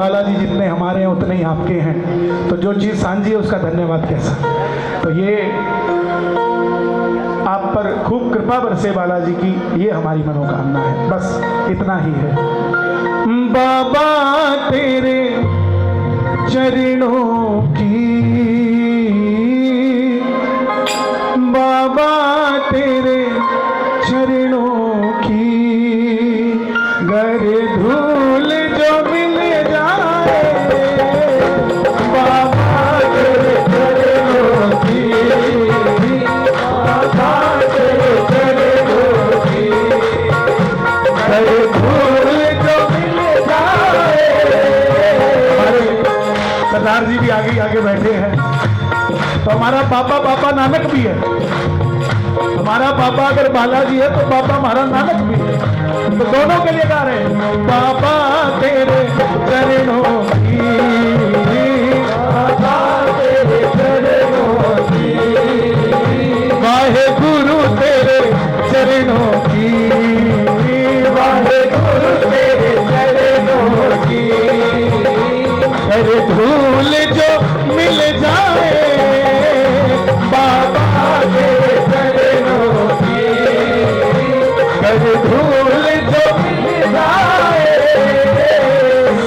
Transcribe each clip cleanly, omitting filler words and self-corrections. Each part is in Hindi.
बालाजी जितने हमारे हैं उतने ही आपके हैं, तो जो चीज़ सांझी है उसका धन्यवाद कैसा। तो ये आप पर खूब कृपा बरसे बालाजी की, ये हमारी मनोकामना है, बस इतना ही है। बाबा तेरे चरणों की, बाबा तेरे चरणों की, गर धूल जो मिल जाए, बाबा तेरे चरणों की, बाबा तेरे चरणों की, गर धूल जो मिल जाए। हमारे सरदार जी भी आगे आगे बैठे हैं, तो हमारा पापा नानक भी है। हमारा पापा अगर बालाजी है तो पापा हमारा नानक भी है, तो दोनों के लिए गा रहे हैं। बाबा तेरे चरणों की, बाबा तेरे चरणों की, वाहे गुरु तेरे चरणों की, वाहे गुरु तेरे चरणों की, अरे धूल जो मिल जाए, बाबा तेरे चरणों की, अरे धूल जो मिल जाए,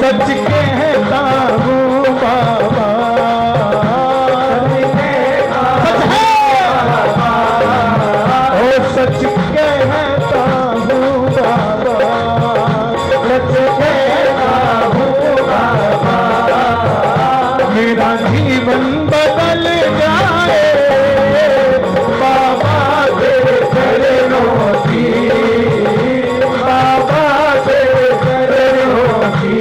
सच कहता हूँ बाबा, सच है ओ सच कहता हूँ बाबा, सच कहता हूँ बाबा, मेरा जीवन बदल जाए, बाबा तेरे चरणों की, बाबा तेरे चरणों की।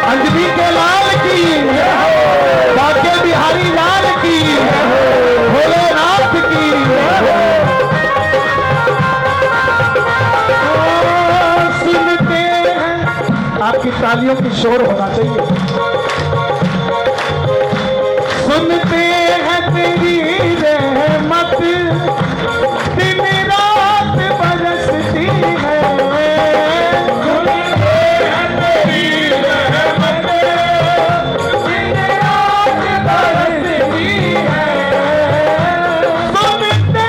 अंजलि के लाल की, भाग्य बिहारी लाल की, भोलेनाथ की। सुनते हैं, आपकी तालियों की शोर होना चाहिए। सुनते हैं तेरी रहमत दिन रात बरसती है, सुनते हैं तेरी रहमत दिन रात बरसती है, सुनते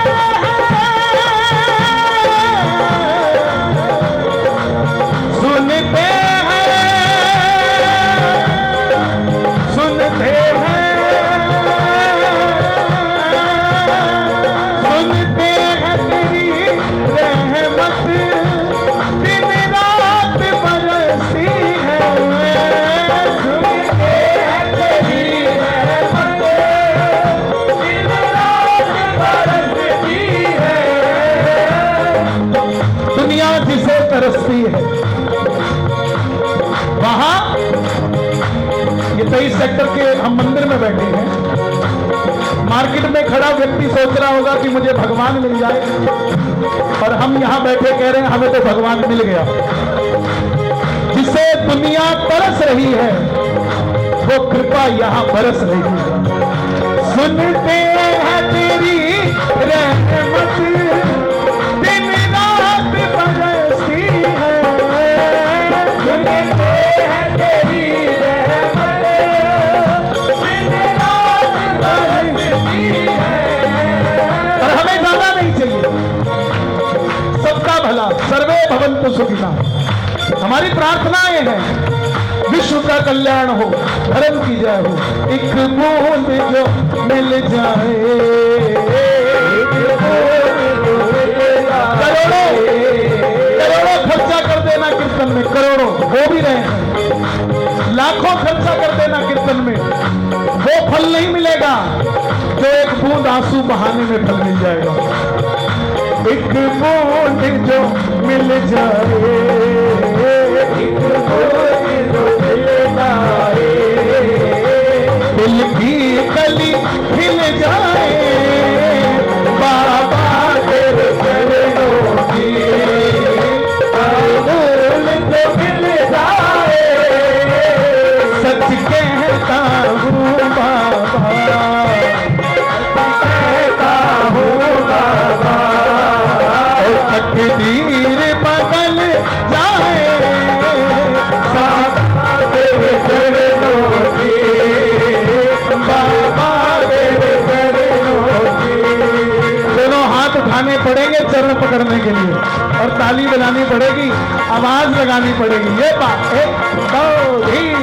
तरसती है। वहां ये 23 सेक्टर के हम मंदिर में बैठे हैं, मार्केट में खड़ा व्यक्ति सोच रहा होगा कि मुझे भगवान मिल जाए, और हम यहां बैठे कह रहे हैं हमें तो भगवान मिल गया। जिसे दुनिया तरस रही है वो कृपा यहां बरस रही है। सुनते हैं तेरी रहमत दिन रात बरसती है, सुनते हैं तेरी रहमत दिन रात बरसती है। और हमें ज्यादा नहीं चाहिए, सबका भला, सर्वे भवन्तु सुखिनः। हमारी प्रार्थनाएं हैं विश्व का कल्याण हो, धर्म की जय हो, एक बूंद जो मिल जाए, करोड़ों खर्चा कर देना कीर्तन में, करोड़ों हो भी रहे हैं, लाखों खर्चा कर देना कीर्तन में, वो फल नहीं मिलेगा जो एक बूंद आंसू बहाने में फल मिल जाएगा। एक बूंद जो मिल जाए, एक बूंद जो मिल जाए, दिल की कली खिल जाए, बाबा तेरे चरणों की, फूल जो मिल जाए, सच कहता हूँ बाबा, सच कहता हूँ बाबा, तीर बदल जाए बाबा तेरे चरणों की, बाबा तेरे चरणों की। दोनों हाथ उठाने पड़ेंगे चरण पकड़ने के लिए और ताली बजानी पड़ेगी, आवाज लगानी पड़ेगी। ये बात 1 2 3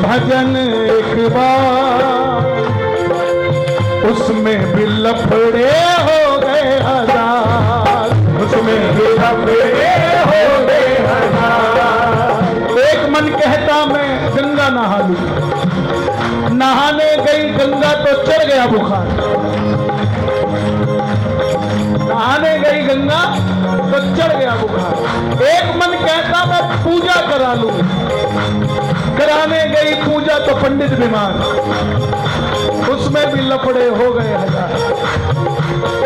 भजन एक बार, उसमें भी लफड़े हो गए हजार, उसमें भी लफड़े हो गए हजार। एक मन कहता मैं गंगा नहा लूं, नहाने गई गंगा तो चढ़ गया बुखार, नहाने गई गंगा तो चढ़ गया बुखार। एक मन कहता मैं पूजा करा लूं, कराने गई पूजा तो पंडित बीमार, उसमें भी लफड़े हो गए हजार।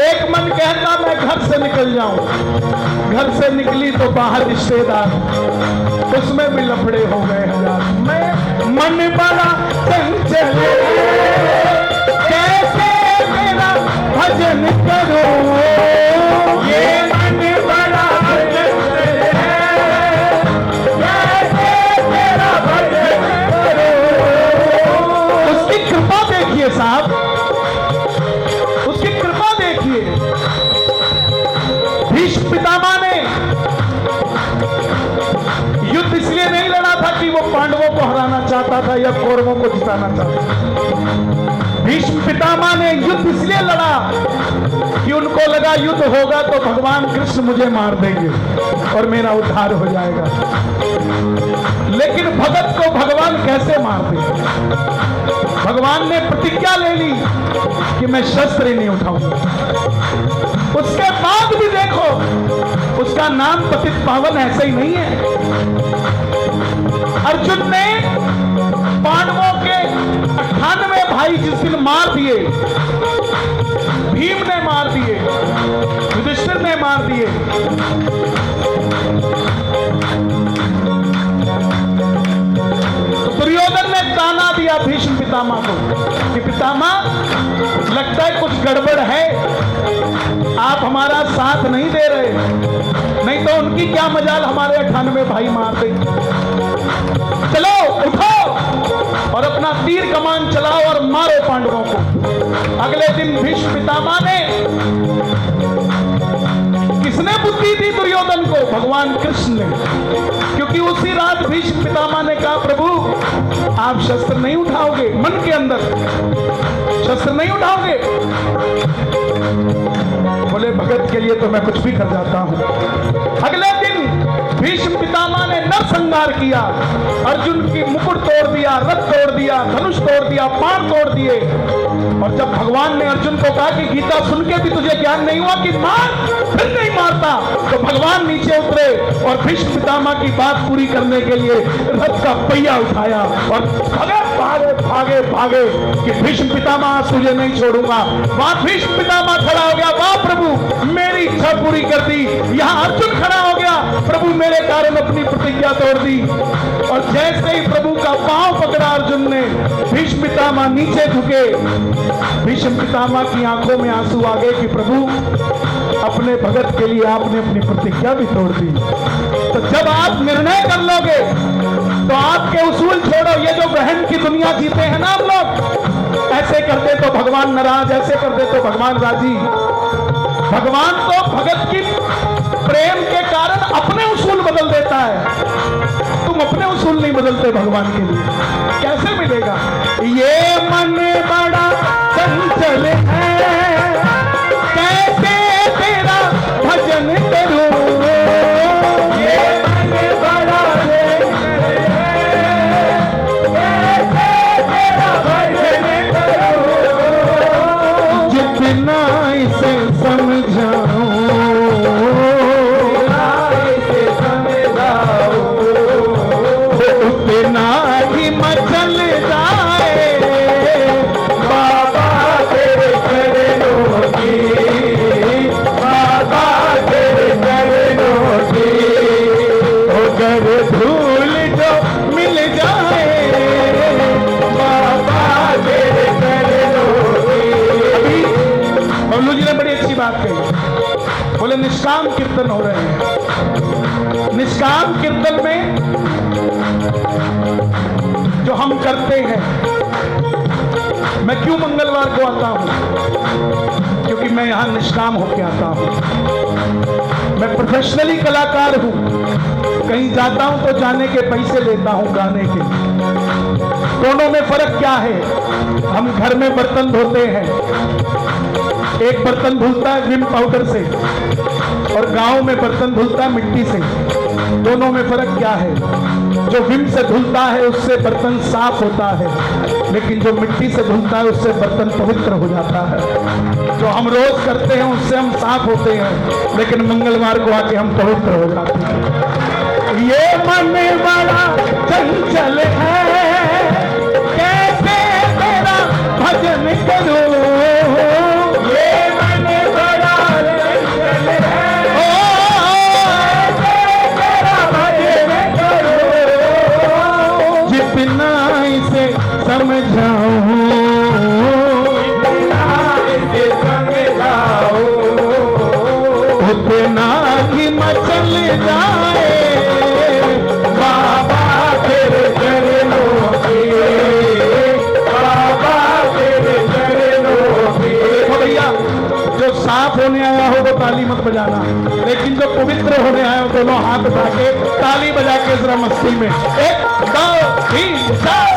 एक मन कहता मैं घर से निकल जाऊं, घर से निकली तो बाहर रिश्तेदार, उसमें भी लफड़े हो गए हजार। मैं मन बड़ा चंचल कैसे तेरा भजन करूं, ये मन बड़ा साहब, उसकी कृपा देखिए। भीष्म पितामह ने युद्ध इसलिए नहीं लड़ा था कि वो पांडवों को हराना चाहता था या कौरवों को जिताना चाहता था। भीष्म पितामह ने युद्ध इसलिए लड़ा कि उनको लगा युद्ध होगा तो भगवान कृष्ण मुझे मार देंगे और मेरा उद्धार हो जाएगा। लेकिन भगत को भगवान कैसे मार देंगे? भगवान ने प्रतिज्ञा ले ली कि मैं शस्त्र ही नहीं उठाऊंगा। उसके बाद भी देखो, उसका नाम पतित पावन ऐसे ही नहीं है। अर्जुन ने पांडवों के 98 भाई जिस दिन मार दिए, भीम ने मार दिए, युधिष्ठिर ने मार दिए, दुर्योधन ने ताना दिया भीष्म पितामह को कि पितामह लगता है कुछ गड़बड़ है, आप हमारा साथ नहीं दे रहे, नहीं तो उनकी क्या मजाल हमारे 98 भाई मार देंगे। चलो उठो और अपना तीर कमान चलाओ और मारो पांडवों को। अगले दिन भीष्म पितामह ने, किसने बुद्धि दी दुर्योधन को? भगवान कृष्ण ने, क्योंकि उसी रात भीष्म पितामह ने कहा प्रभु आप शस्त्र नहीं उठाओगे, मन के अंदर शस्त्र नहीं उठाओगे। बोले भगत के लिए तो मैं कुछ भी कर जाता हूं। अगले दिन भीष्म पितामह ने नरसंहार किया, अर्जुन की मुकुट तोड़ दिया, रथ तोड़ दिया, धनुष तोड़ दिया, बाण तोड़ दिए। और जब भगवान ने अर्जुन को कहा कि गीता सुन के भी तुझे ज्ञान नहीं हुआ कि मार, फिर नहीं मारता, तो भगवान नीचे उतरे और भीष्म पितामह की बात पूरी करने के लिए रथ का पहिया उठाया और भागे भागे भागे कि भीष्म पितामह तुझे नहीं छोड़ूंगा। वहां भीष्म पितामह खड़ा हो गया, वाह प्रभु मेरी इच्छा पूरी कर दी। यहां अर्जुन खड़ा हो गया, प्रभु मेरे कारण अपनी प्रतिज्ञा तोड़ दी। और जैसे ही प्रभु का पांव पकड़ा अर्जुन ने, भीष्म पितामह नीचे झुके। भीष्म पितामह की आंखों में आंसू आ गए कि प्रभु अपने भगत के लिए आपने अपनी प्रतिज्ञा भी तोड़ दी। तो जब आप निर्णय कर लोगे तो आपके उसूल छोड़ो। ये जो बहन की दुनिया जीते हैं ना हम लोग, ऐसे करते तो भगवान नाराज, ऐसे करते तो भगवान राजी। भगवान तो भगत की प्रेम के कारण अपने उसूल बदल देता है, तुम अपने उसूल नहीं बदलते भगवान के लिए, कैसे मिलेगा? ये मन बड़ा चंचल है कैसे तेरा ने बड़ी अच्छी बात कही, बोले निष्काम कीर्तन हो रहे हैं। निष्काम कीर्तन में जो हम करते हैं, मैं क्यों मंगलवार को आता हूं? क्योंकि मैं यहां निष्काम होकर आता हूं। मैं प्रोफेशनली कलाकार हूं, कहीं जाता हूं तो जाने के पैसे लेता हूं गाने के। दोनों में फर्क क्या है? हम घर में बर्तन धोते हैं, एक बर्तन धुलता है विम पाउडर से और गांव में बर्तन धुलता है मिट्टी से। दोनों में फर्क क्या है? जो विम से धुलता है उससे बर्तन साफ होता है, लेकिन जो मिट्टी से धुलता है उससे बर्तन पवित्र हो जाता है। जो हम रोज करते हैं उससे हम साफ होते हैं, लेकिन मंगलवार को आके हम पवित्र हो जाते हैं। ये मन बड़ा चंचल है, कैसे तेरा भजन करूं? ये मन बड़ा चंचल है, कैसे तेरा भजन करूं? जितना इसे समझाऊं, जितना इसे समझाऊं, उतना ही मचल जाए साफ होने आया हो तो ताली मत बजाना, लेकिन जो पवित्र होने आया हो दोनों हाथ उठा के ताली बजा के जरा मस्ती में 1 2 3 4।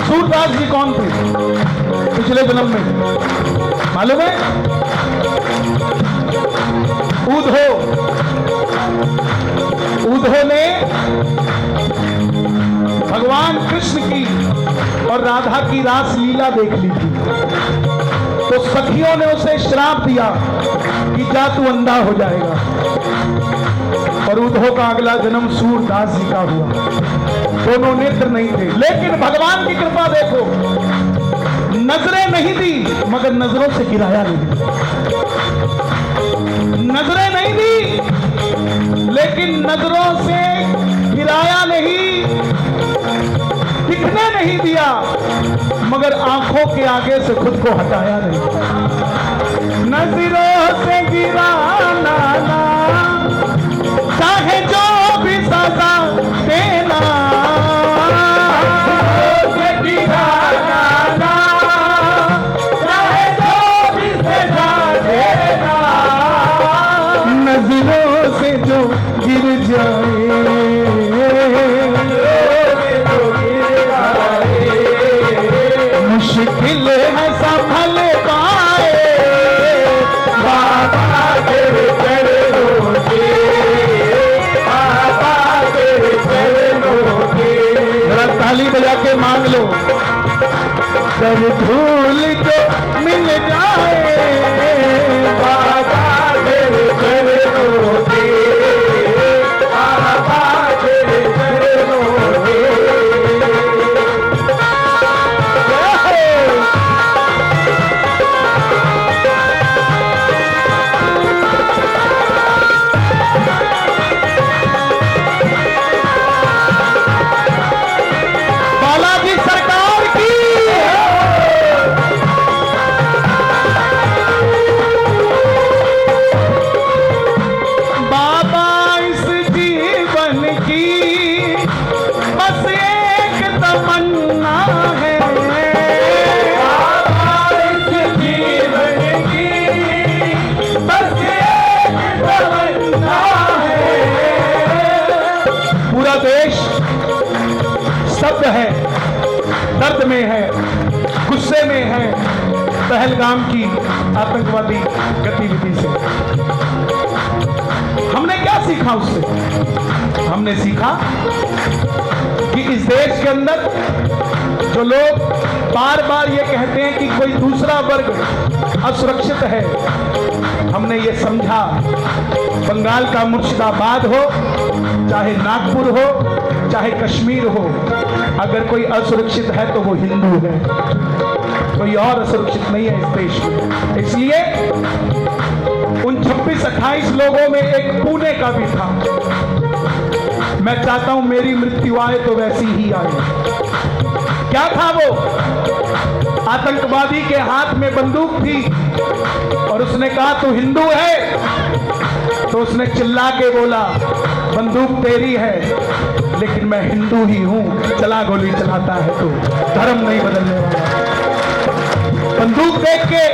सूरदास जी कौन थे पिछले जन्म में मालूम है? उद्धव ने भगवान कृष्ण की और राधा की रास लीला देख ली थी, तो सखियों ने उसे श्राप दिया कि जा तू अंधा हो जाएगा, और उद्धव का अगला जन्म सूरदास जी का हुआ। दोनों नेत्र नहीं थे, लेकिन भगवान की कृपा देखो, नजरें नहीं दी मगर नजरों से गिराया नहीं। नजरें नहीं दी लेकिन नजरों से गिराया नहीं, दिखने नहीं दिया मगर आंखों के आगे से खुद को हटाया नहीं। नजरों से गिराना ना, चाहे जो भी सजा देना, नजरों से जो गिर जाए, मुश्किल है संभल पाए, बाबा तेरे चरणों के, बाबा तेरे चरणों के। जरा ताली बजा के मांग लो, सब भूल जो मिल जाए, बाबा तेरे चरणों के, बाबा तेरे चरणों के। बालाजी सरकार की। बाबा इस जीवन की बस एक तमन्ना है, बाबा इस जीवन की बस एक तमन्ना है। पूरा देश स्तब्ध है, दर्द में है, गुस्से में है, पहलगाम की आतंकवादी गतिविधि से। हमने क्या सीखा उससे? हमने सीखा कि इस देश के अंदर जो लोग बार बार ये कहते हैं कि कोई दूसरा वर्ग असुरक्षित है, हमने ये समझा बंगाल का मुर्शिदाबाद हो, चाहे नागपुर हो, चाहे कश्मीर हो, अगर कोई असुरक्षित है तो वो हिंदू है, कोई और असुरक्षित नहीं है इस देश में। इसलिए उन 26-28 लोगों में एक पुणे का भी था। मैं चाहता हूं मेरी मृत्यु आए तो वैसी ही आए। क्या था वो? आतंकवादी के हाथ में बंदूक थी और उसने कहा तू हिंदू है, तो उसने चिल्ला के बोला बंदूक तेरी है लेकिन मैं हिंदू ही हूं, चला गोली चलाता है तो धर्म नहीं बदलने वाला। बंदूक देख के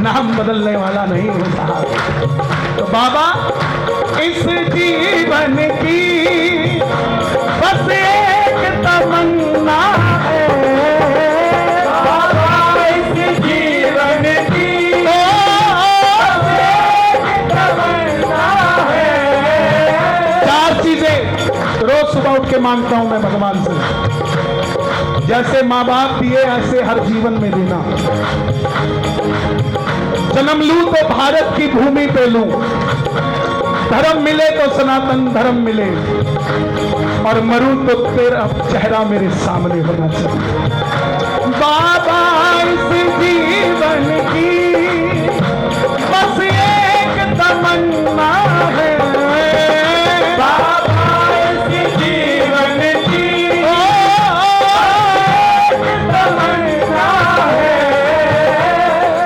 नाम बदलने वाला नहीं होता। तो बाबा इस जीवन की बस एक तमन्ना है, बाबा इस जीवन की बस एक तमन्ना है। 4 चीजें रोज सुबह उठ के मांगता हूं मैं भगवान से। जैसे माँ बाप दिए ऐसे हर जीवन में देना। जन्म लूं तो भारत की भूमि पे लूं, धर्म मिले तो सनातन धर्म मिले, और मरूं तो तेरा चेहरा मेरे सामने होना चाहिए। बाबा इस जीवन की बस एक तमन्ना है, बाबा इस जीवन की एक तमन्ना है।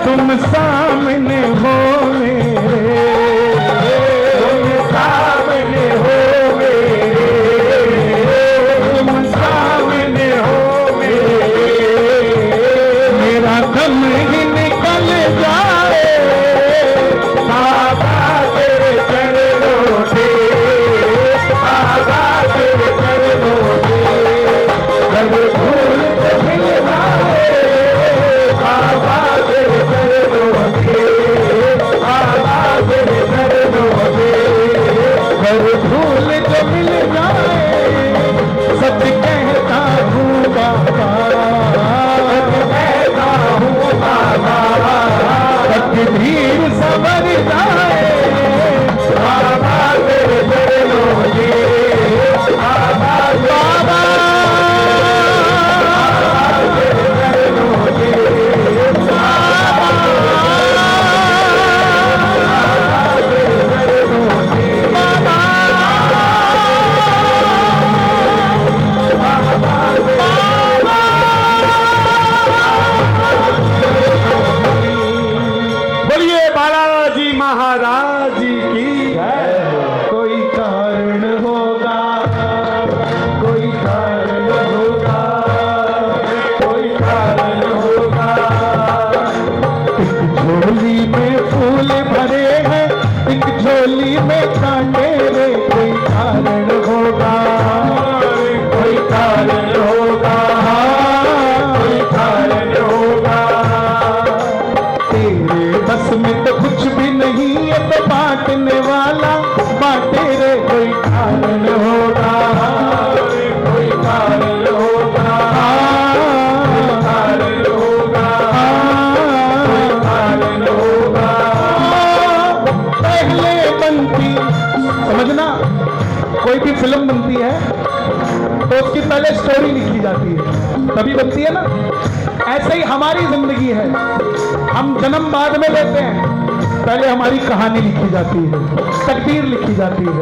तुम सामने हो मेरे, तुम सामने हो मेरे, तुम सामने हो मेरे, मेरा दम ही निकल जाए बाबा तेरे चरणों पे, बाबा तेरे चरणों पे, जब भूल तो मिल जाए बाबा तेरे चरणों पे, बाबा तेरे चरणों पे, घर भूल जो मिल जाए। सच कहता हूँ बाबा, सच कहता हूँ बाबा, तकदीर संवर जाए बाबा तेरे चरणों पे, बाबा बाबा तेरे चरणों पे, बाबा तेरे चरणों पे, बाबा बोलिए बालाजी महाराज की जय। कोई कारण होगा, कोई कारण होगा, कोई कारण होगा। एक झोली में फूल भरे हैं, एक झोली में कांटे रे, कोई कारण होगा, कोई कारण होगा, कोई कारण होगा। तेरे बस में तो कुछ भी नहीं है, तो बांटने वाला बांटे रे, कोई कारण होगा, कोई कारण होगा, कोई कारण होगा, कोई कारण होगा। पहले बनती, समझना, कोई भी फिल्म बनती है तो उसकी पहले स्टोरी लिखी जाती है, तभी बनती है ना। ऐसे ही हमारी जिंदगी है, हम जन्म बाद में लेते हैं, पहले हमारी कहानी लिखी जाती है, तकदीर लिखी जाती है।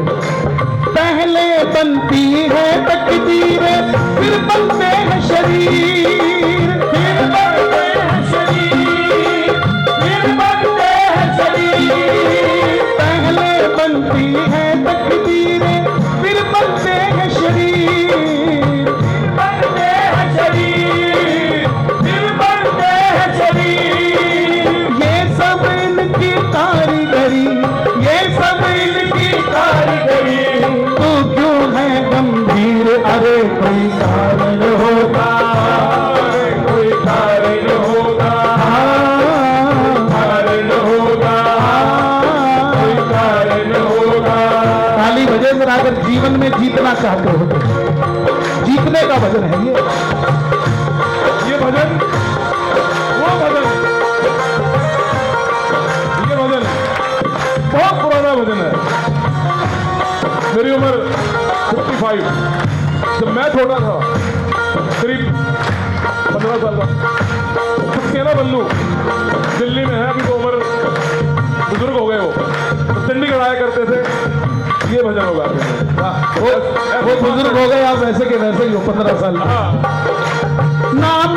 पहले बनती है तकदीर, फिर बनते हैं शरीर, फिर बनते हैं शरीर, फिर बनते हैं शरीर। पहले बनती है तकदीर, फिर बनते हैं शरीर, बनते हैं शरीर, फिर बनते हैं शरीर। ये सब इनकी कारीगरी, ये सब इनकी कारीगरी। तू क्यों है गंभीर, अरे कोई कारण होगा, अगर जीवन में जीतना चाहते हो तो जीतने का भजन है ये भजन, वो भजन, ये भजन बहुत पुराना भजन है। मेरी उम्र 55, जब मैं छोटा था करीब 15 साल का, केला बल्लू दिल्ली में है, अभी तो उम्र बुजुर्ग हो गए हो, तो चंडीगढ़ आया करते थे, ये भजन होगा। वो बुजुर्ग हो गए, आप वैसे के वैसे ही हो 15 साल। नाम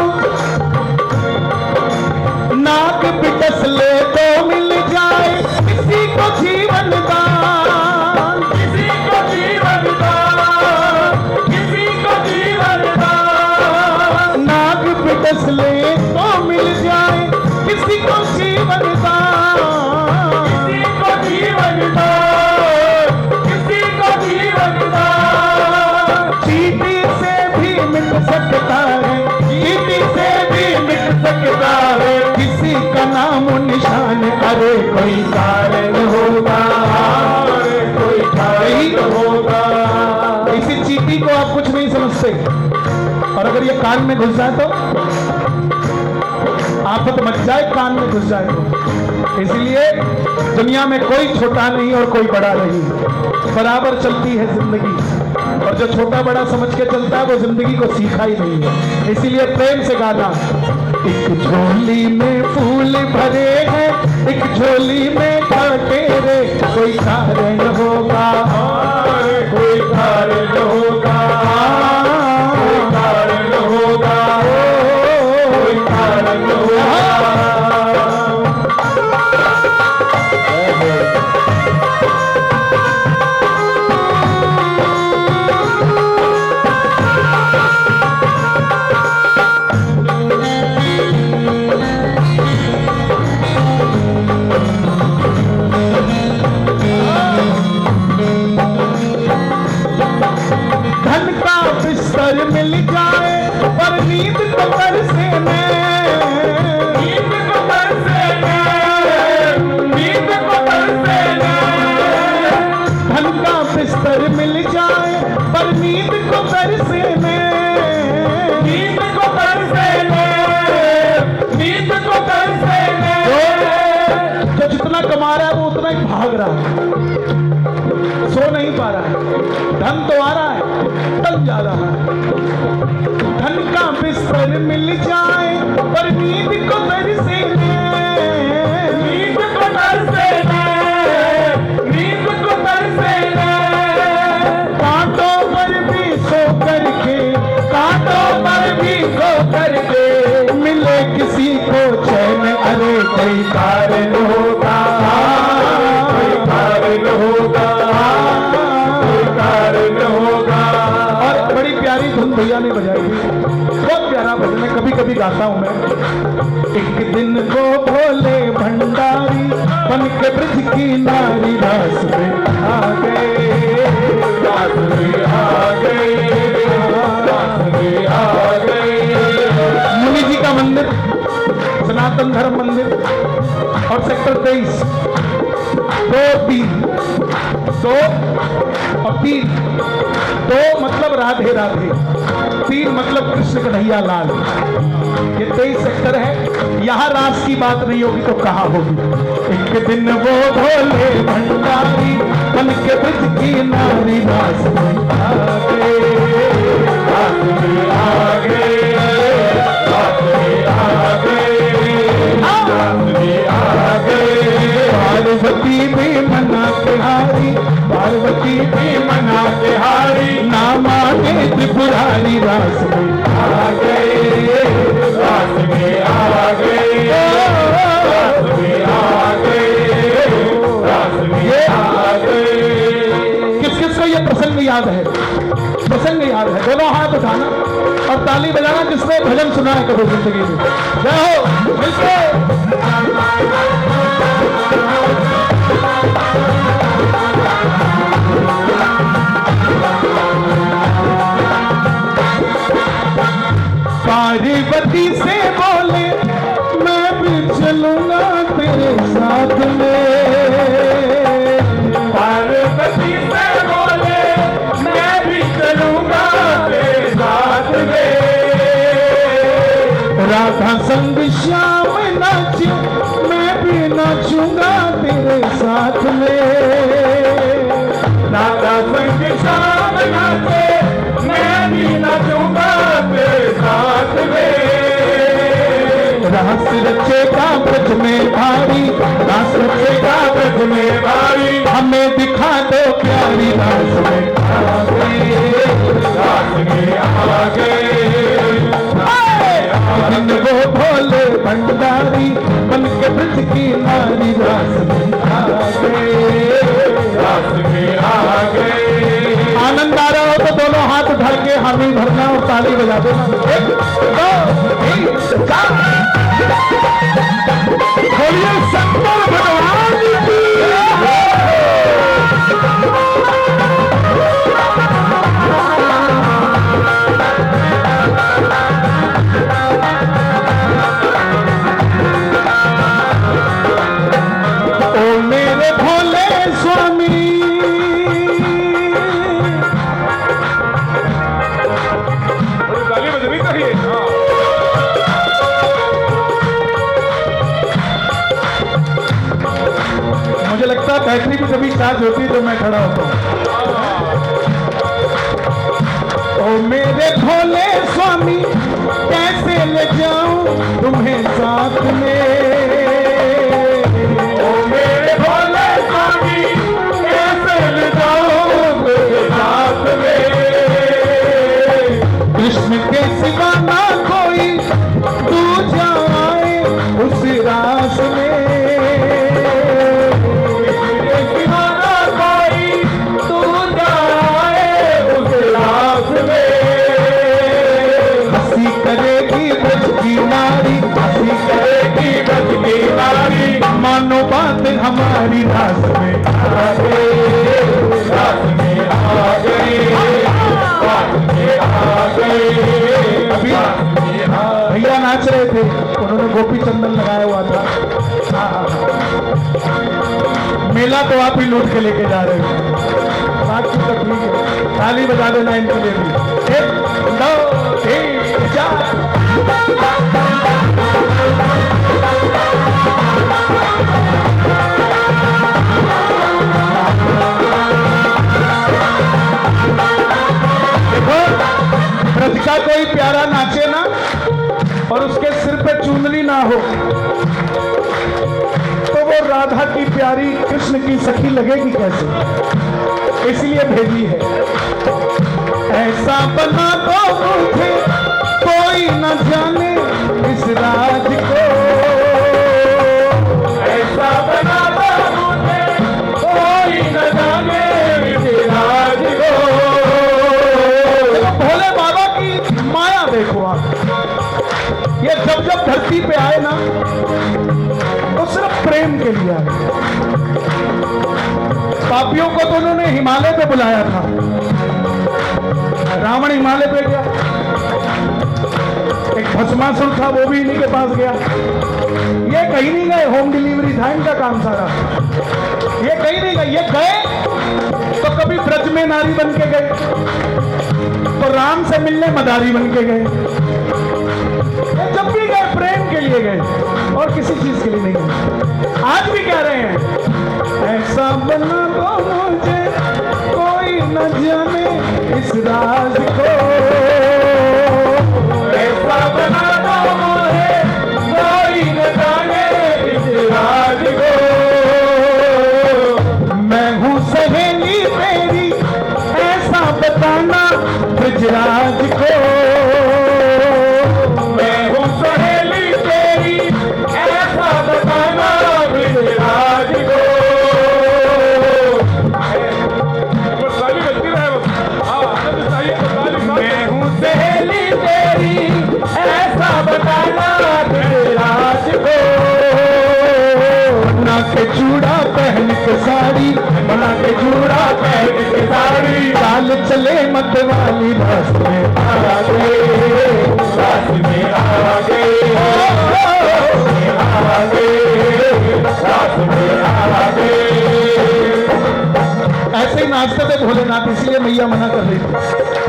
नाक पिटस ले तो मिल जाए किसी को जीवन दान, किसी को जीवन दान, किसी को जीवन दान। नाक पिटस ले तो मिल जाए किसी को जीवन दान, किसी को जीवन दान, किसी को जीवन दान। चींटी से भी मिट सकता है, चींटी से भी मिट सकता है किसी का नाम निशान। अरे कोई कारण होगा, अरे कोई कारण होगा। इसी चींटी को आप कुछ नहीं समझते, और अगर ये कान में घुस जाए तो आफत मच जाए, कान में घुस जाए तो। इसलिए दुनिया में कोई छोटा नहीं और कोई बड़ा नहीं, बराबर चलती है जिंदगी, और जो छोटा बड़ा समझ के चलता है वो जिंदगी को सीखा ही नहीं है। इसीलिए प्रेम से गाना, एक झोली में फूल भरे हैं, एक झोली में कांटे रे, कोई कारण होगा, कोई कारण होगा, कोई कारण होगा, कोई कारण होगा। मिल जाए पर नींद को तरसे नींद को तरसे नींद को तरसे। धन का बिस्तर मिल जाए पर नींद को तरसे नींद को तरसे नींद को तरसे। जो जितना कमा रहा है वो उतना ही भाग रहा है, सो नहीं पा रहा है। धन तो आ रहा है, टल जा रहा है। धन का बिस्तर मिल जाए पर नींद को तरसे नींद को तरसे नींद को तरसे। कांटों पर भी सो करके, कांटों पर भी सो करके मिले किसी को चैन। अरे कोई कारण होगा, कोई कारण होगा, कोई कारण होगा। और बड़ी प्यारी धुन भैया ने बजाई थी, बहुत प्यारा भजन है, कभी कभी गाता हूं मैं। एक दिन वो भोले भंडारी बन के ब्रज की नारी रास में आ गए, रास में आ गए, रास में आ गए। मुनि जी का मंदिर, सनातन धर्म मंदिर, और सेक्टर 23 2 और 3। 2 मतलब राधे राधे, 3 मतलब कृष्ण कन्हैया लाल। ये 23 सेक्टर है। यहाँ रास की बात नहीं होगी तो कहाँ होगी। एक दिन वो भोले भंडारी बन के ब्रज की नारी रास में आ गए, रास में आ गए, रास में आ गए, रास में आ गए। पार्वती भी मना के हारी, पार्वती भी मना के हारी, ना माने त्रिपुरारी रास में आ गए, रास में आ गए, रास में आ गए, रास में आ गए। किस किस को ये प्रसंग याद है? प्रसंग याद है? दोनों हाथ उठाना और ताली बजाना जिसने भजन सुना है कभी जिंदगी में। जय हो मिलके। पार्वती से बोले मैं भी चलूंगा तेरे साथ में, पार्वती से बोले राधा संग श्याम नाचे, मैं भी नाचूंगा तेरे साथ में। राधा संग श्याम नाचे, मैं भी नाचूंगा तेरे साथ में। रास रचेगा ब्रज में भारी, रास रचेगा ब्रज में भारी, हमें दिखा दो प्यारी रास में आगे, रास में आगे। दिन वो भोले भंडारी, बन के ब्रज की नारी रास में आगे, रास में आगे। आनंद आ रहा हो तो दोनों हाथ उठा के हामी भरना और ताली बजा देना। 1 2 3 4। बोलिए शंकर भगवान की। ओ मेरे भोले स्वामी, ताली बजनी चाहिए। मुझे लगता है बैटरी भी कभी चार्ज होती है तो मैं खड़ा होता हूँ। ओ मेरे भोले स्वामी, कैसे ले जाऊं तुम्हें साथ में। ओ मेरे भोले स्वामी, कैसे ले जाऊं तेरे साथ में। कृष्ण के सिवा ना कोई दूजा आए उस रास में। मानो बात हमारी रास में आगे, रास में आगे, रास में आगे। अभी भैया नाच रहे थे, उन्होंने गोपी चंदन लगाया हुआ था। मेला तो आप ही लूट के लेके जा रहे हो, बाकी तो ठीक है। ताली बजा देना इनके लिए भी। 1 2 3 4। ब्रज का कोई प्यारा नाचे ना और उसके सिर पे चुनरी ना हो तो वो राधा की प्यारी कृष्ण की सखी लगेगी कैसे। इसलिए भेजी है। ऐसा बना दो मुझे कोई न जाने इस राज को, ऐसा बना दो मुझे कोई न जाने इस राज को। भोले बाबा की माया देखो आप। ये जब जब धरती पे आए ना तो सिर्फ प्रेम के लिए आए। पापियों को तो उन्होंने हिमालय पे बुलाया था, रावण हिमालय पे गया, एक भस्मासुर था वो भी इन्हीं के पास गया। ये कहीं नहीं गए, होम डिलीवरी था इनका काम सारा। ये कहीं नहीं गए, ये गए तो कभी ब्रज में नारी बन के गए, तो राम से मिलने मदारी बन के गए। ये जब भी गए प्रेम के लिए गए और किसी चीज के लिए नहीं गए। आज भी कह रहे हैं ऐसा बना दो मुझे कोई न जाने इस राज को, ऐसा बना दो मुझे कोई न जाने इस राज को। मैं हूँ सहेली तेरी ऐसा बताना ब्रजराज को। मैं हूँ सहेली तेरी ऐसा बताना ब्रजराज को। ताली बजती रहे बस। हाँ, आनंद चाहिए तो ताली। मैं हूँ सहेली तेरी ऐसा बताना ब्रजराज को। बना के चूड़ा पहन के साड़ी, बना के चूड़ा पहन के साड़ी, चाल चले मत वाली रास में आगे, रास में आगे, आगे, रास में आगे। ऐसे ही नाचते थे भोलेनाथ, इसलिए मैया मना कर रही थी,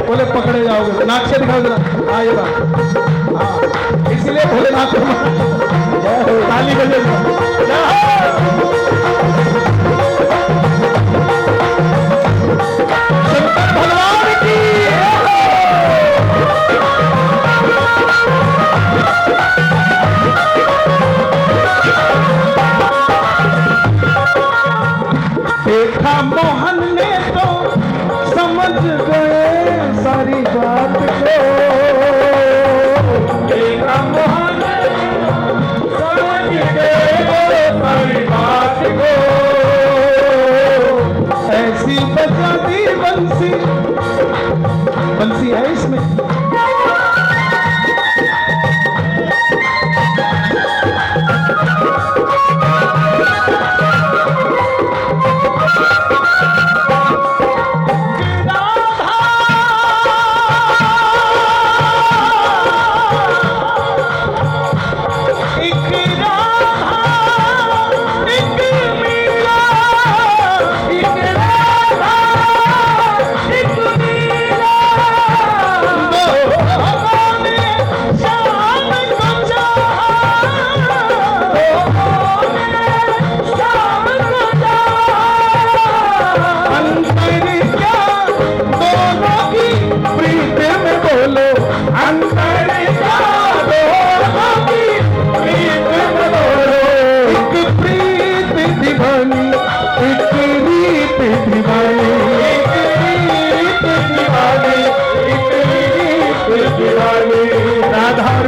बोले पकड़े जाओगे। नाच के दिखाओ जरा, हाँ ये बात, हाँ इसलिए भोलेनाथ को ताली बजे शंकर भगवान की। देखा मोहन ने तो समझ गए सारी बात को, देखा मोहन समझ गए सारी बात को, ऐसी बजा दी बंसी, बंसी है इसमें,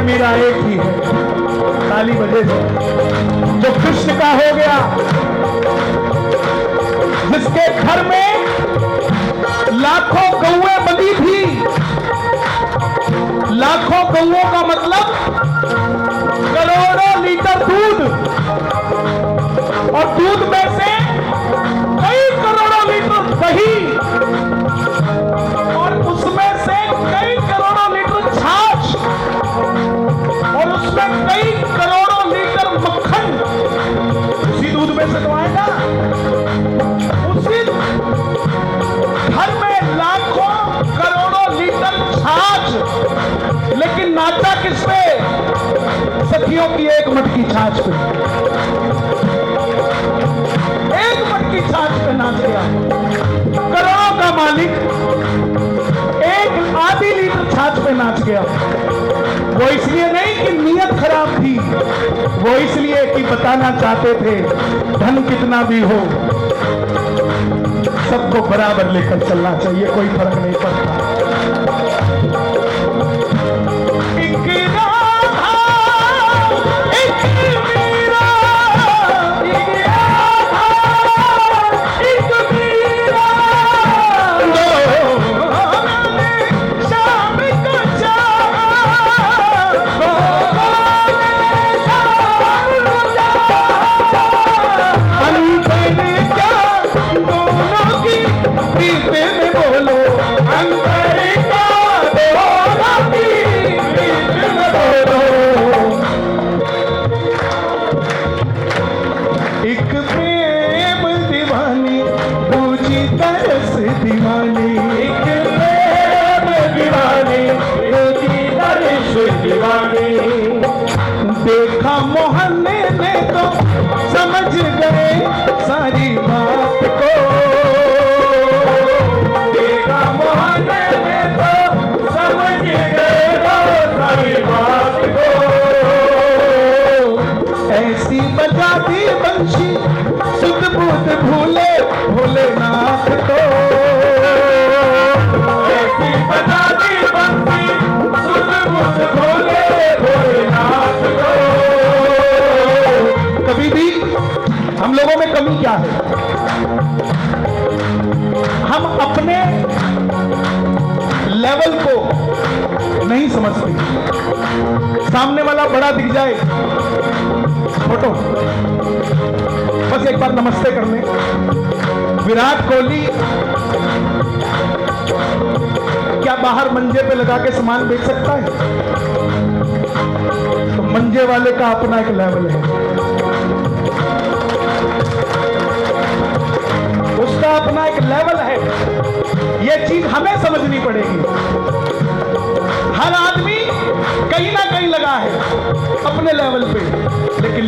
मीरा एक ही है, ताली बजे जो कृष्ण का हो गया, जिसके घर में लाखों गौएं बंधी थी। लाखों गौओं का मतलब करोड़ों लीटर दूध, और दूध में से कई करोड़ों लीटर दही, और उसमें से कई करोड़ों लीटर छाछ, और उसमें कई करोड़ों लीटर मक्खन। उसी दूध में से तो आएगा। उसी घर में लाखों करोड़ों लीटर छाछ, लेकिन नाचा किस पे? सखियों की एक मटकी छाछ पे, एक मटकी छाछ पे नाच गया। करोड़ों का मालिक एक आधी लीटर छाछ पे नाच गया। वो इसलिए नहीं कि नीयत खराब थी, वो इसलिए कि बताना चाहते थे धन कितना भी हो सबको बराबर लेकर चलना चाहिए, कोई फर्क नहीं पड़ता। देखा मोहल्ले में तो समझ गए सारी बात को, देखा मोहल्ले में तो समझ गए सारी बात को, ऐसी बजा दी बंशी सुध बुध भूले भोलेनाथ को, ऐसी बजा दी बंसी सुध बुध भोले भोलेनाथ को। कभी भी हम लोगों में कमी क्या है? हम अपने लेवल को नहीं समझते। सामने वाला बड़ा दिख जाए, फोटो बस एक बार नमस्ते कर ले। विराट कोहली क्या बाहर मंजे पे लगा के सामान बेच सकता है? तो मंजे वाले का अपना एक लेवल है, उसका अपना एक लेवल है।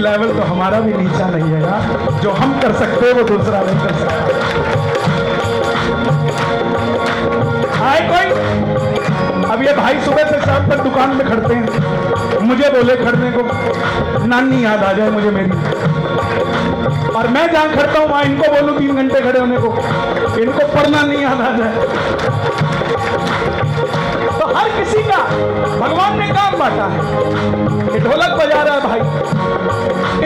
लेवल तो हमारा भी नीचा नहीं है यार। जो हम कर सकते हैं वो दूसरा नहीं कर सकता। आए कोई? अब ये भाई सुबह से शाम तक दुकान में खड़ते हैं, मुझे बोले खड़ने को, नानी याद आ जाए मुझे मेरी, और मैं जहां खड़ता हूं वहां इनको बोलूं 3 घंटे खड़े होने को, इनको पढ़ना नहीं याद आ जाए। तो हर किसी का भगवान ने काम बांटा है। ये ढोलक बजा रहा है भाई,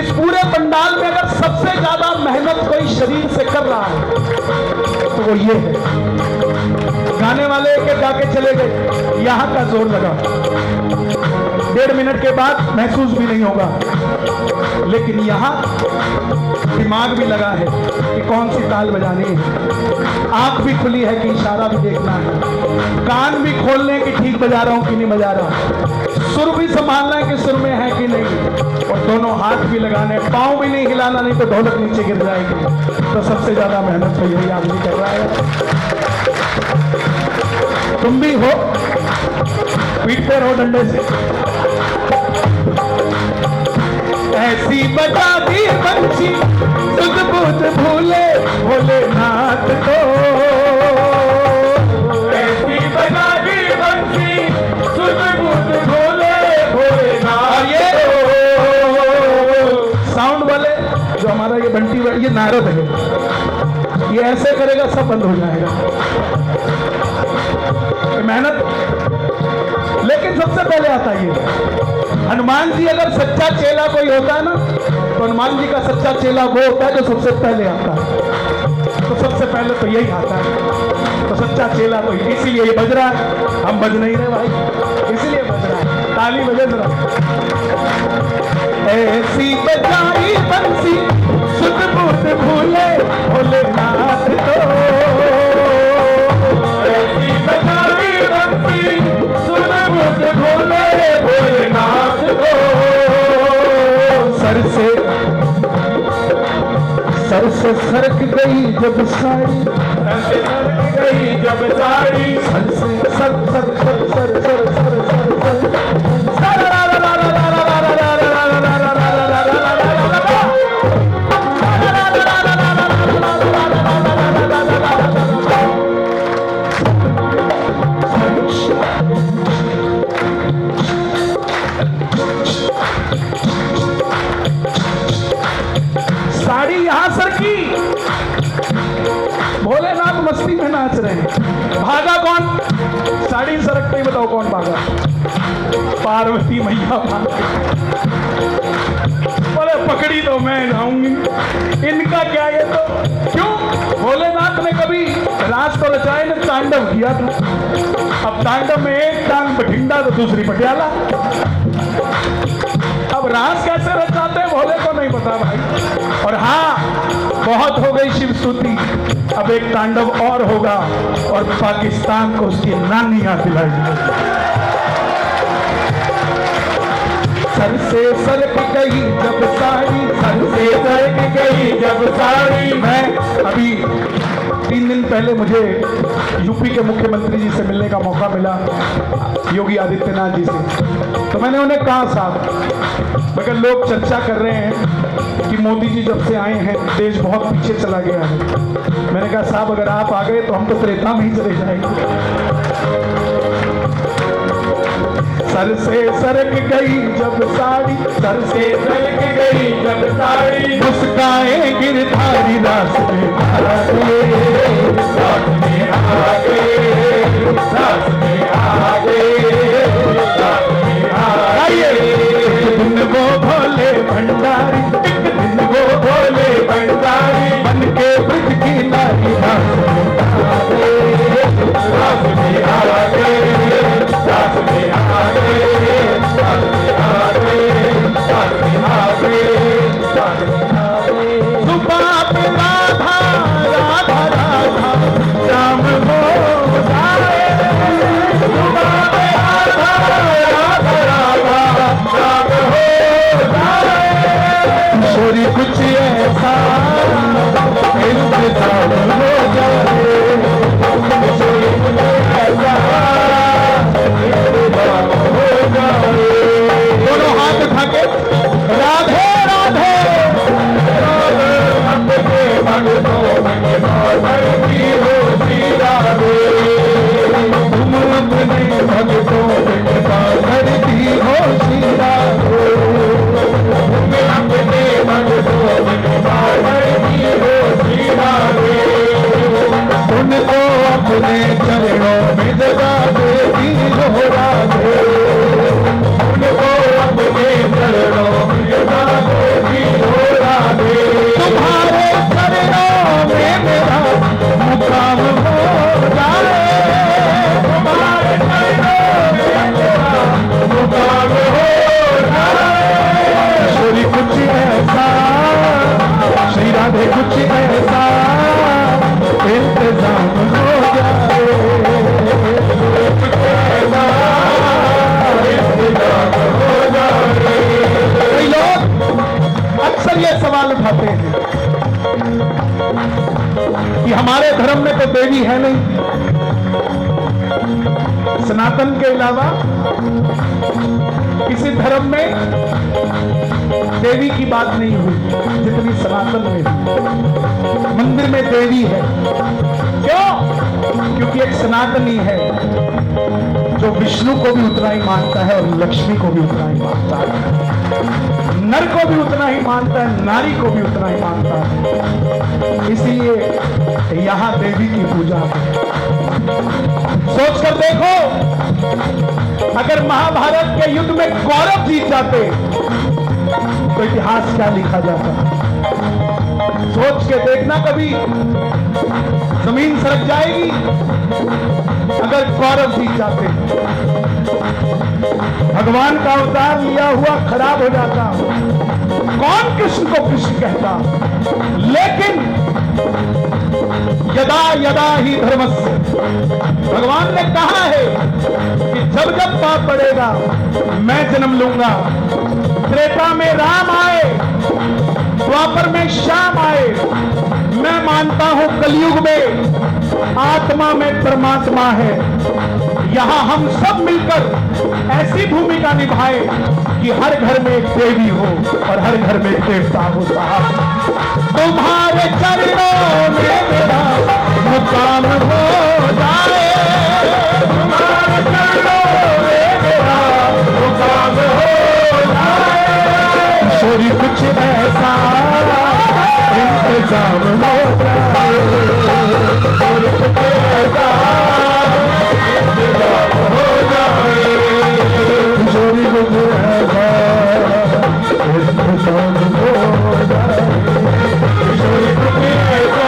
इस पूरे पंडाल में अगर सबसे ज्यादा मेहनत कोई शरीर से कर रहा है तो वो ये है। गाने वाले एक गाके चले गए, यहां का जोर लगा, 1.5 मिनट के बाद महसूस भी नहीं होगा, लेकिन यहां दिमाग भी लगा है कि कौन सी ताल बजानी है, आंख भी खुली है कि इशारा भी देखना है, कान भी खोलने कि ठीक बजा रहा हूं कि नहीं बजा रहा, सुर भी संभालना है कि सुर में है कि नहीं, और दोनों हाथ भी लगाने, पांव भी नहीं हिलाना, नहीं तो ढोलक नीचे गिर जाएगी। तो सबसे ज्यादा मेहनत तो यही आदमी कर रहा है। तुम भी हो, पीटते रहो डंडे से। ऐसी बजा दी बंसी सुध बुध भूले भोलेनाथ को, ऐसी बजा दी बंसी सुध बुध भूले भोलेनाथ। ये साउंड वाले जो हमारा ये बंटी, ये नारद है, ये ऐसे करेगा सब बंद हो जाएगा। मेहनत, लेकिन सबसे पहले आता है ये हनुमान जी। अगर सच्चा चेला कोई होता है ना, तो हनुमान जी का सच्चा चेला वो होता है जो सबसे पहले आता है। तो सबसे पहले तो यही आता है, तो सच्चा चेला कोई, इसीलिए ये बज रहा है। हम बज नहीं रहे भाई, इसीलिए बज रहा है, ताली बजे जरा। ऐसी बजाई बंसी सुध बुध भूले भोलेनाथ को, ऐसी बजाई बंसी सुध बुध भूले भोलेनाथ को। सर से सरक गई जब साड़ी, सर से सरक गई जब साड़ी, सर से sir sir sir sir sir sir sir sir sari यहां सरकी, भोलेनाथ मस्ती में नाच रहे हैं। भागा कौन? साड़ी सरकते ही बताओ कौन भागा? पार्वती मैया भाग। बोले पकड़ी तो मैं जाऊंगी, इनका क्या ये तो क्यों? भोलेनाथ ने कभी रास तो रचाए ने तांडव किया था। अब तांडव में एक टांग बठिंडा तो दूसरी पटियाला। अब रास कैसे रचाते हैं भोले को नहीं पता भाई। और हाँ, बहुत हो गई शिव स्तुति, अब एक तांडव और होगा और पाकिस्तान को उसकी नानियां दिलाएगी। सर से सरक गई जब साड़ी, सर से सरक गई जब साड़ी। मैं अभी 3 दिन पहले मुझे यूपी के मुख्यमंत्री जी से मिलने का मौका मिला, योगी आदित्यनाथ जी से। तो मैंने उन्हें कहा, साहब मगर लोग चर्चा कर रहे हैं कि मोदी जी जब से आए हैं देश बहुत पीछे चला गया है। मैंने कहा साहब अगर आप आ गए तो हम तो त्रेता में ही चले जाएंगे। सर से सरक गई जब साड़ी, सर से सरक गई जब साड़ी, मुस्काए गिरधारी रास में आ गए, रास में आ गए, रास में आ गए, रास में आ गए। एक दिन वो भोले भंडारी, एक दिन वो भोले भंडारी, बन के ब्रज की नारी रास में आ गए, रास में आ गए, रास में आ गए, रास में आ गए, रास में आ गए, रास में आ गए। सुबह पे राधा अपने चरणों में जगा देती हो राधे, उनको अपने चरणों में जगा देती हो राधे। तुम्हारे चरणों में मेरा मुकाम हो जाए, तुम्हारे चरणों में मेरा मुकाम हो जाए। श्री कुछ ऐसा, श्री राधे कुछ ऐसा इंतजाम हो जाए, इंतजाम हो जाए। कई लोग अक्सर ये सवाल उठाते हैं कि हमारे धर्म में तो देवी है नहीं, सनातन के अलावा किसी धर्म में देवी की बात नहीं हुई जितनी सनातन में हुई। मंदिर में देवी है, क्यों? क्योंकि एक सनातनी है जो विष्णु को भी उतना ही मानता है और लक्ष्मी को भी उतना ही मानता है, नर को भी उतना ही मानता है, नारी को भी उतना ही मानता है। इसलिए यहां देवी की पूजा है। सोच कर देखो, अगर महाभारत के युद्ध में कौरव जीत जाते तो इतिहास क्या लिखा जाता? सोच के देखना, कभी जमीन सरक जाएगी अगर कौरव जीत जाते। भगवान का अवतार लिया हुआ खराब हो जाता, कौन कृष्ण को कृष्ण कहता? लेकिन यदा यदा ही धर्मस्य, भगवान ने कहा है कि जब जब पाप पड़ेगा मैं जन्म लूंगा। त्रेता में राम आए, द्वापर में श्याम आए, मैं मानता हूं कलयुग में आत्मा में परमात्मा है। यहां हम सब मिलकर ऐसी भूमिका निभाए कि हर घर में एक देवी हो और हर घर में एक देवता हो। साहब, तुम्हारे चरणों में मेरा मुकाम हो जाए, तुम्हारे चरणों में मेरा मुकाम हो जाए। छोरी कुछ ऐसा इंतजाम हो जाए, छोरी कुछ ऐसा इंतजाम हो जाए, छोरी कुछ ऐसा इंतजाम हो जाए, छोरी कुछ ऐसा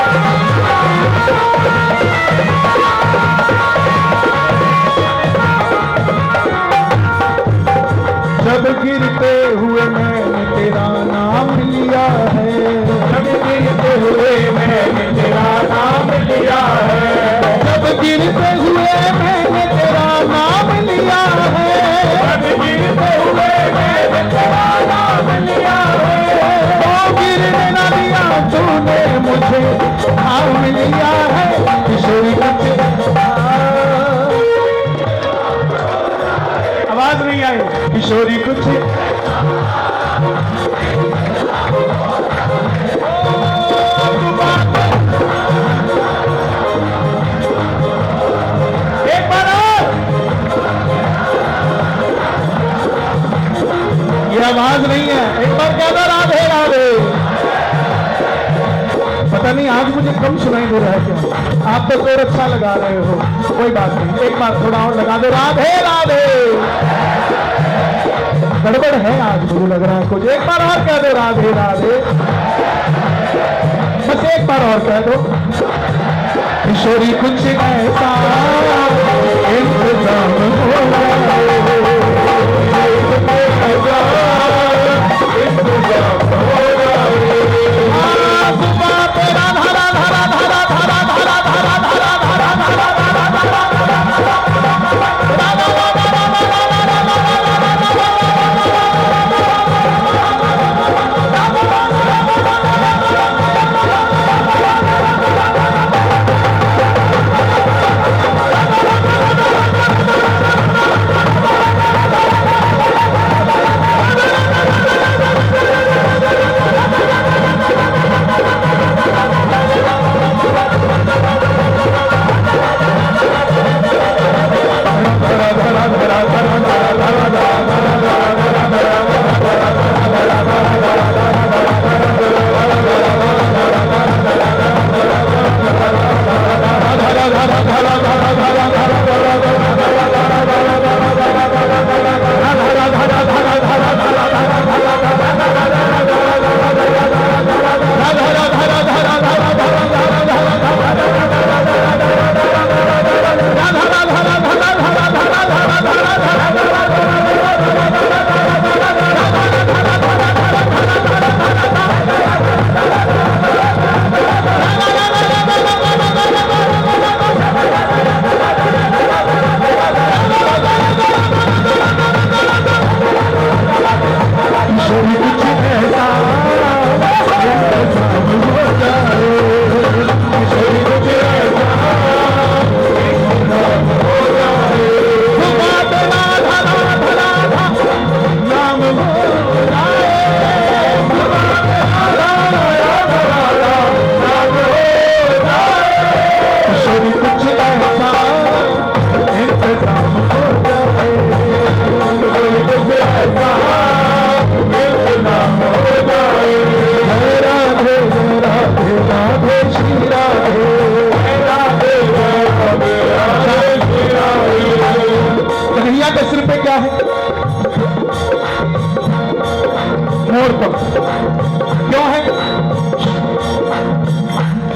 इंतजाम हो जाए। जब गिरते हुए मैंने तेरा नाम लिया है, जब गिरते हुए मैंने तेरा नाम लिया है, जब गिरते हुए मैंने तेरा नाम लिया है, जब गिरते हुए मैंने तेरा नाम लिया है, तो गिरने न दिया तूने मुझे थाम लिया है। किशोरी कुछ आवाज नहीं आई, किशोरी कुछ एक बार ये आवाज नहीं है, एक बार क्या था? राधे राधे। पता नहीं आज मुझे कम सुनाई दे रहा है क्या? आप तो और अच्छा लगा रहे हो, कोई बात नहीं, एक बार थोड़ा और लगा दो। राधे राधे। गड़बड़ है आज, मुझे लग रहा है कुछ। एक बार और कह दो राधे राधे, बस एक बार और कह दो। किशोरी कुछ ऐसा इंतजाम हो जाए, इंतजाम हो जाए। राधा राधा राधा राधा राधा राधा राधा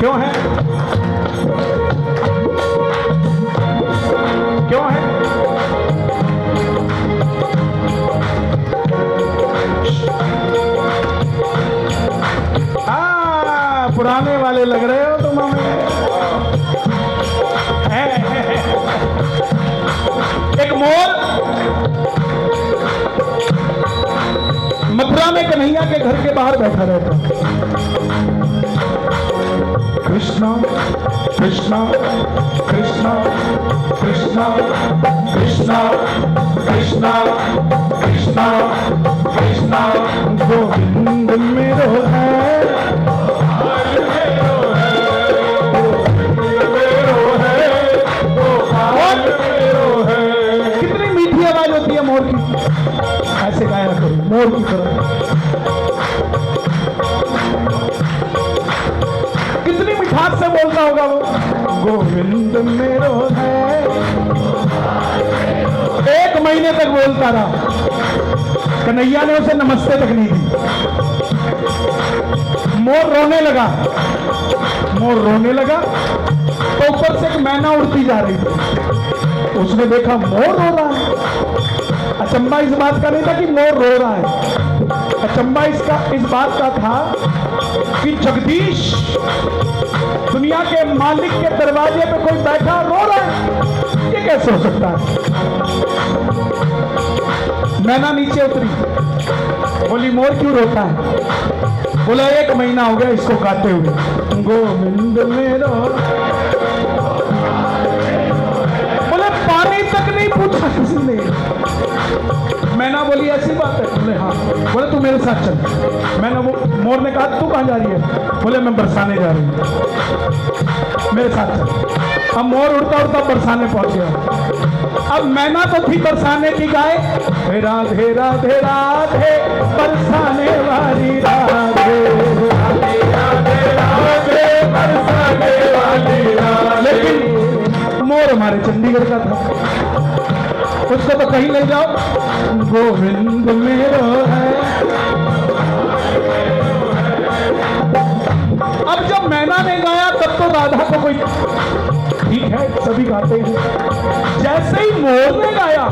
क्यों है? क्यों है? पुराने वाले लग रहे हो तुम हमें। एक मोर मथुरा में कन्हैया के घर के बाहर बैठा रहता। कृष्णा कृष्णा कृष्णा कृष्णा कृष्णा कृष्णा कृष्णा कृष्णा गोविंद मेरो है, मोर की ऐसे गाया करो, मोर की तरह। कितनी मिठास से बोलता होगा वो, गोविंद मेरो है। 1 महीने तक बोलता रहा, कन्हैया ने उसे नमस्ते तक नहीं दी। मोर रोने लगा, मोर रोने लगा तो ऊपर से एक मैना उड़ती जा रही थी। उसने देखा मोर रो रहा है। अचंबा इस बात का नहीं था कि मोर रो रहा है, अचंबा इस बात का था कि जगदीश दुनिया के मालिक के दरवाजे पे कोई बैठा रो रहा है, ये कैसे हो सकता है? मैना नीचे उतरी, बोली मोर क्यों रोता है? बोला 1 महीना हो गया इसको गाते हुए, गोविंद मेरो। बोले पानी तक नहीं पूछा किसी ने। मैना बोली ऐसी बात है? बोले हाँ। बोले तू मेरे साथ चल। मैंने मोर ने कहा तू कहाँ जा रही है? बोले मैं बरसाने जा रही हूँ, मेरे साथ चल। अब मोर उड़ता उड़ता बरसाने पहुंच गया। अब मैना तो थी बरसाने की गाय, राधे राधे राधे बरसाने वाली राधे, राधे राधे राधे बरसाने वाली राधे। लेकिन मोर हमारे चंडीगढ़ का था, उसको तो कहीं ले जाओ, गोविंद मेरो है। अब जब मैना ने गाया तब तो राधा को कोई, ठीक है सभी गाते हैं, जैसे ही मोर ने गाया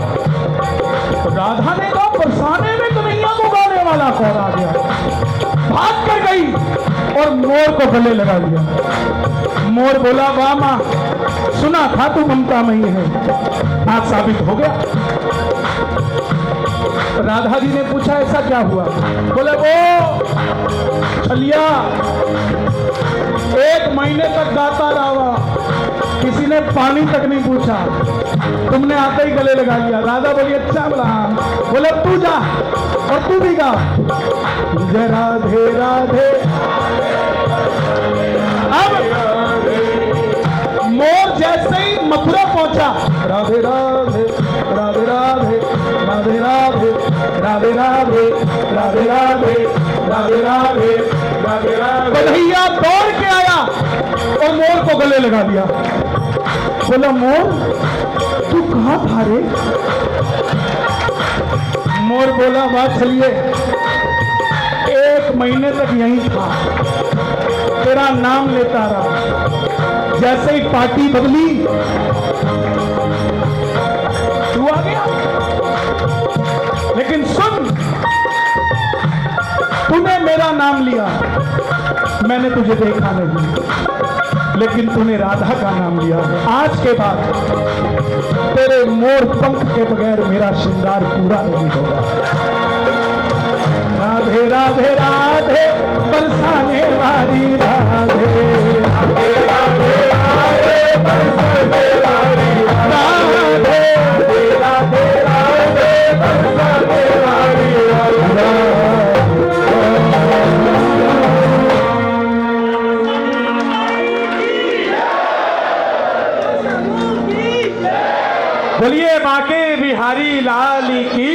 तो राधा ने कहा बरसाने में कन्हैया को गाने वाला कौन आ गया? भाग कर गई और मोर को गले लगा लिया। मोर बोला वाह मां, सुना था तू ममता में ही है, आज साबित हो गया। राधा जी ने पूछा ऐसा क्या हुआ? बोले वो छलिया 1 महीने तक गाता रहा, किसी ने पानी तक नहीं पूछा, तुमने आते ही गले लगा लिया। राधा बोली अच्छा बोला हाँ। बोले तू जा और तू भी गा, जय राधे राधे। अब मोर जैसे ही मथुरा पहुंचा, राधे राधे राधे राधे राधे राधे राधे राधे राधे राधे राधे राधे राधे राधे। कन्हैया दौड़ के आया और मोर को गले लगा दिया। बोला मोर तू कहां था रे? मोर बोला बात चलिए 1 महीने तक यहीं था, तेरा नाम लेता रहा, जैसे ही पार्टी बदली तू आ गया। लेकिन सुन, तूने मेरा नाम लिया, मैंने तुझे देखा नहीं, लेकिन तूने राधा का नाम लिया है। आज के बाद तेरे मोर पंख के बगैर मेरा श्रृंगार पूरा नहीं होगा। राधे राधे राधे बरसाने वाली राधे, राधे राधे राधे बरसाने वाली राधे, राधे राधे बरसाने वाली राधे। बोलिए बांके बिहारी लाल की।